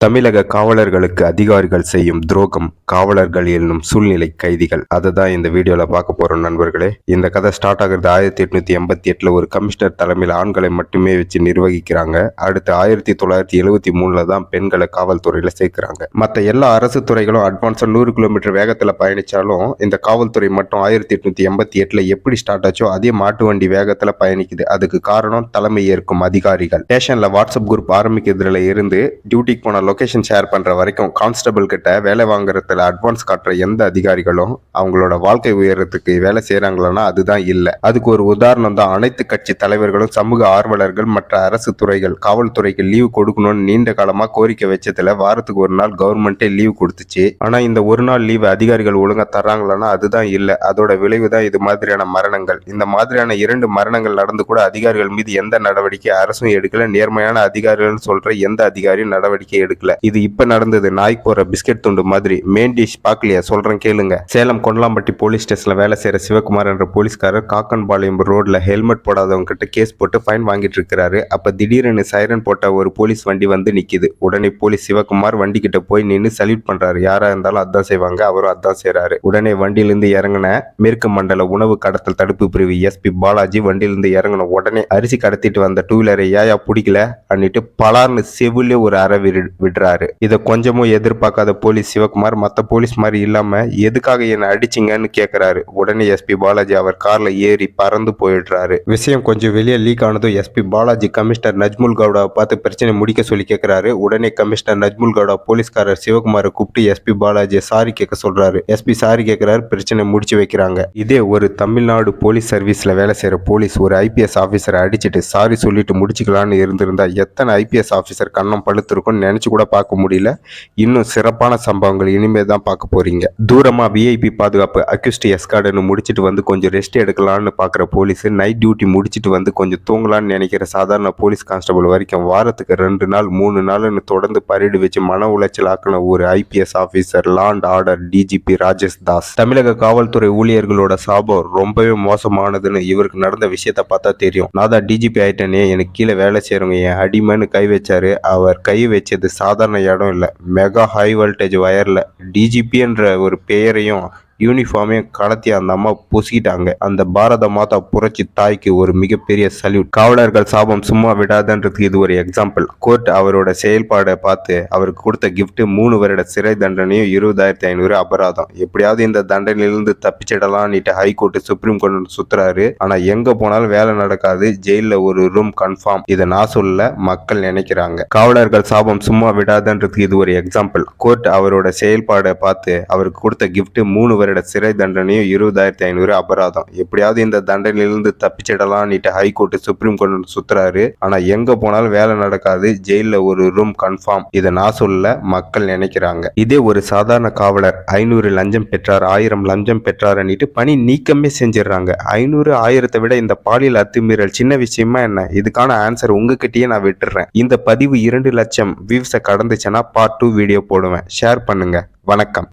தமிழக காவலர்களுக்கு அதிகாரிகள் செய்யும் துரோகம், காவலர்கள் என்னும் சூழ்நிலை கைதிகள். அதை தான் இந்த வீடியோல பார்க்க போறோம் நண்பர்களே. இந்த கதை ஸ்டார்ட் ஆகுறது 1888 ஒரு கமிஷனர் தலைமையில் ஆண்களை மட்டுமே வச்சு நிர்வகிக்கிறாங்க. அடுத்து 1973 தான் பெண்களை காவல்துறையில சேர்க்கிறாங்க. மற்ற எல்லா அரசு துறைகளும் அட்வான்ஸா 100 கிலோமீட்டர் வேகத்துல பயணிச்சாலும் இந்த காவல்துறை மட்டும் 1888 எப்படி ஸ்டார்ட் ஆச்சோ அதே மாட்டு வண்டி வேகத்துல பயணிக்குது. அதுக்கு காரணம் தலைமை ஏற்கும் அதிகாரிகள். ஸ்டேஷன்ல வாட்ஸ்அப் குரூப் ஆரம்பிக்கிறதுல இருந்து டியூட்டிக்கு போன லொகேஷன் ஷேர் பண்ற வரைக்கும் கான்ஸ்டபிள் கிட்ட வேலை வாங்குறதுல அட்வான்ஸ் காட்டுற எந்த அதிகாரிகளும் அவங்களோட வாழ்க்கை உயரத்துக்கு வேலை செய்யறாங்களா அதுதான் இல்ல. அதுக்கு ஒரு உதாரணம் தான் அனைத்து கட்சி தலைவர்களும் சமூக ஆர்வலர்கள் மற்ற அரசு துறைகள் காவல்துறைக்கு லீவ் கொடுக்கணும்னு நீண்ட காலமா கோரிக்கை வச்சதுல வாரத்துக்கு ஒரு நாள் கவர்மெண்டே லீவ் கொடுத்துச்சு. ஆனா இந்த ஒரு நாள் லீவ் அதிகாரிகள் ஒழுங்கா தர்றாங்களா அதுதான் இல்ல. அதோட விளைவு தான் இது மாதிரியான மரணங்கள். இந்த மாதிரியான 2 மரணங்கள் நடந்து கூட அதிகாரிகள் மீது எந்த நடவடிக்கை அரசும் எடுக்கல. நேர்மையான அதிகாரிகள் சொல்ற எந்த அதிகாரியும் நடவடிக்கை எடுக்கல. இது இப்ப நடந்தது நாய்க்கு போற பிஸ்கெட் துண்டு மாதிரி. மெயின் டிஷ் பாக்கலையா? சொல்றேன் கேளுங்க. சேலம் கொண்டலாம்பட்டி போலீஸ் ஸ்டேஷன்ல வேலை செய்யற சிவகுமார் என்ற போலீஸ்காரர் காக்கன்பாளையம் ரோட்ல ஹெல்மெட் போடாதவங்க கிட்ட கேஸ் போட்டு ஃபைன் வாங்கிட்டு இருக்கிறாரு. அப்ப திடீர்னு சைரன் போட்ட ஒரு போலீஸ் வண்டி வந்து நிக்குது. உடனே போலீஸ் சிவகுமார் வண்டி கிட்ட போய் நின்று சல்யூட் பண்றாரு. யாரா இருந்தாலும் அதான் செய்வாங்க, அவரும் அதான் செய்யறாரு. உடனே வண்டியிலிருந்து இறங்கின மேற்கு மண்டல உணவு கடத்தல் தடுப்பு பிரிவு எஸ்பி பாலாஜி வண்டியிலிருந்து இறங்கின உடனே அரிசி கடத்திட்டு வந்த 2 வீலரை ஏயா பிடிக்கல அன்னிட்டு பலார்னு செவிலே ஒரு அறை விடுறாரு. இதை கொஞ்சமும் எதிர்பார்க்காத போலீஸ் சிவகுமார் மத்த போலீஸ் மாதிரி இல்லாம எதுக்காக என்ன அடிச்சிங்கன்னு கேக்குறாரு. உடனே எஸ்பி பாலாஜி அவர் கார்ல ஏறி பறந்து போயிடுறாரு. விஷயம் கொஞ்சம் வெளியே லீக் ஆனதும் எஸ்பி பாலாஜி கமிஷனர் நஜ்முல் கவுடாவை பார்த்து பிரச்சனை முடிக்க சொல்லி கேட்கிறாரு. உடனே கமிஷனர் நஜ்முல் கவுடா போலீஸ்காரர் சிவகுமாரை கூப்பிட்டு எஸ்பி பாலாஜியை சாரி கேட்க சொல்றாரு. எஸ்பி சாரி கேட்கிறாரு. பிரச்சனை முடிச்சு வைக்கிறாங்க. இதே ஒரு தமிழ்நாடு போலீஸ் சர்வீஸ்ல வேலை செய்யற போலீஸ் ஒரு ஐபிஎஸ் ஆபீசரை அடிச்சிட்டு சாரி சொல்லிட்டு முடிச்சுக்கலான்னு இருந்திருந்தா எத்தனை ஐபிஎஸ் ஆபீசர் கண்ணம் பழுத்திருக்கும்னு நினைச்சு கூட பார்க்க முடியல. இன்னும் சிறப்பான சம்பவங்கள் இனிமே தான் பார்க்க போறீங்க. தூரமா விஐபி பாதுகாப்பு அக்யூஸ்ட் எஸ்கார்டுன்னு முடிச்சிட்டு வந்து கொஞ்சம் ரெஸ்ட் எடுக்கலாம்னு பாக்குற போலீஸ் நைட் டியூட்டி முடிச்சிட்டு வந்து கொஞ்சம் தூங்கலாம்னு நினைக்கிற சாதாரண போலீஸ் கான்ஸ்டபிள் வரைக்கும் வாரத்துக்கு 2 நாள் 3 நாள்னு தொடர்ந்து பரீடு வச்சு மன உளைச்சல் ஆக்கின ஒரு IPS officer law and order DGP Rajesh Das. தமிழக காவல்துறை ஊழியர்களோட சாபம் ரொம்பவே மோசமானதுன்னு இவருக்கு நடந்த விஷயத்த பார்த்தா தெரியும். நான் தான் டிஜிபி ஆயிட்டேனே, எனக்கு கீழே வேலை செய்யறவங்க என் அடிமைன்னு கை வச்சாரு. அவர் கை வச்சது சாதாரண இடம் இல்ல, மெகா ஹை வோல்டேஜ் வயர்ல. டிஜிபின்ற ஒரு பெயரையும் யூனிஃபார்மையும் கடத்தி அந்த அம்மா பொசிக்கிட்டாங்க. அந்த பாரத மாதா புரட்சி தாய்க்கு ஒரு மிகப்பெரிய சல்யூட். காவலர்கள் சாபம் சும்மா விடாதுன்றதுக்கு இது ஒரு எக்ஸாம்பிள். கோர்ட் அவரோட செயல்பாடை பார்த்து அவருக்கு கொடுத்த கிஃப்ட் 3 வருட சிறை தண்டனையும் 20,500 அபராதம். எப்படியாவது இந்த தண்டனையிலிருந்து தப்பிச்சிடலாம்னுட்டு ஹைகோர்ட் சுப்ரீம் கோர்ட் சுத்துறாரு. ஆனா எங்க போனாலும் வேலை நடக்காது. ஜெயில ஒரு ரூம் கன்ஃபார்ம். இதை நான் சொல்ல, மக்கள் நினைக்கிறாங்க. காவலர்கள் சாபம் சும்மா விடாதுன்றதுக்கு இது ஒரு எக்ஸாம்பிள். கோர்ட் அவரோட செயல்பாடை பார்த்து அவருக்கு கொடுத்த கிஃப்ட் 3 வருட சிறை தண்டனையும் 20,500 அபராதம். எப்படியாவது இந்த தண்டனையிலிருந்து தப்பிச்சிடலாம்னுட்டு ஹைகோர்ட் சுப்ரீம் கோர்ட் சுத்துறாரு. ஆனா எங்க போனாலும் வேலை நடக்காது. ஜெயில ஒரு ரூம் கன்ஃபார்ம். இதை நான் சொல்ல, மக்கள் நினைக்கிறாங்க. இதே ஒரு சாதாரண காவலர் 500 லஞ்சம் பெற்றார், 1000 லஞ்சம் பெற்றார்னுட்டு பணி நீக்கமே செஞ்சிடறாங்க. 500 1000 விட இந்த பாலியல் அத்துமீறல் சின்ன விஷயமா என்ன? இதுக்கான ஆன்சர் உங்ககிட்டயே நான் விட்டுறேன். இந்த பதிவு 2 லட்சம் வியூஸை கடந்துச்சுன்னா பார்ட் 2 வீடியோ போடுவேன். ஷேர் பண்ணுங்க. வணக்கம்.